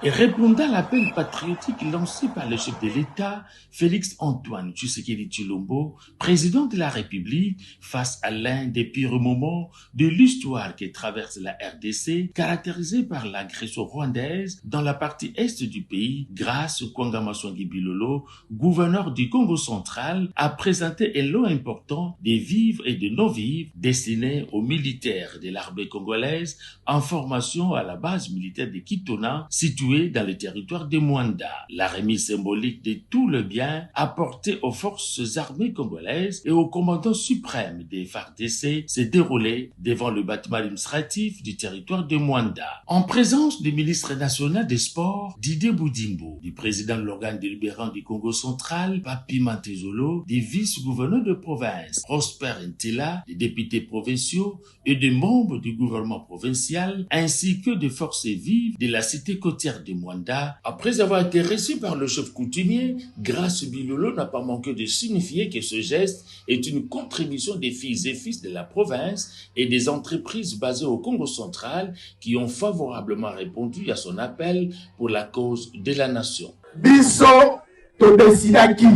Et répondant à l'appel patriotique lancé par le chef de l'État, Félix-Antoine Tshisekedi Tshilombo, président de la République, face à l'un des pires moments de l'histoire qui traverse la RDC, caractérisé par l'agression rwandaise dans la partie est du pays, grâce au Kwangama Swangi Bilolo, gouverneur du Congo central, a présenté un lot important des vivres et de non-vivres destinés aux militaires de l'armée congolaise en formation à la base militaire de Kitona, située dans le territoire de Mwanda. La remise symbolique de tout le bien apporté aux forces armées congolaises et au commandant suprême des FARDC s'est déroulée devant le bâtiment administratif du territoire de Mwanda. En présence du ministre national des Sports, Didier Boudimbo, du président de l'organe délibérant du Congo central, Papi Mantezolo, des vice-gouverneurs de province, Prosper Ntila, des députés provinciaux et des membres du gouvernement provincial, ainsi que des forces vives de la cité côtière de Mwanda. Après avoir été reçu par le chef coutumier, Grace Bilolo n'a pas manqué de signifier que ce geste est une contribution des filles et fils de la province et des entreprises basées au Congo central qui ont favorablement répondu à son appel pour la cause de la nation. Biso to desidaki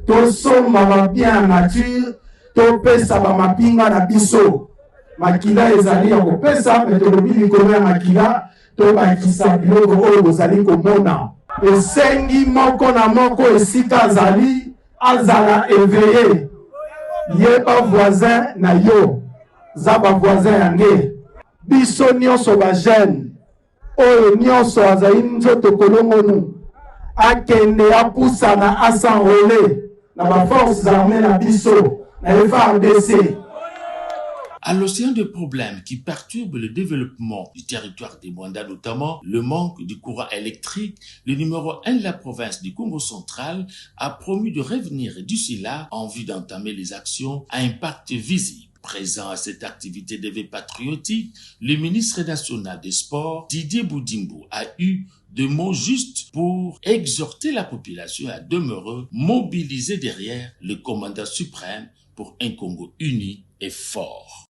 to soma bien nature to pesa ba mapinga na biso makila ezali ya kopesa metodobili komea makila to bakisa biloko oyo bozali komona esengi moko na moko esika azala éveillé yeba voisin na yo zaba voisin yange biso nyonso ba jeune oyo nyonso azali nzoto kolongonu akende apusana asanrole na ba forces armées na biso na FARDC. À l'océan de problèmes qui perturbent le développement du territoire des Mwanda, notamment le manque du courant électrique, le numéro 1 de la province du Congo central a promis de revenir d'ici là en vue d'entamer les actions à impact visible. Présent à cette activité de veille patriotique, le ministre national des Sports, Didier Boudimbo, a eu de mots justes pour exhorter la population à demeurer mobilisée derrière le commandant suprême pour un Congo uni et fort.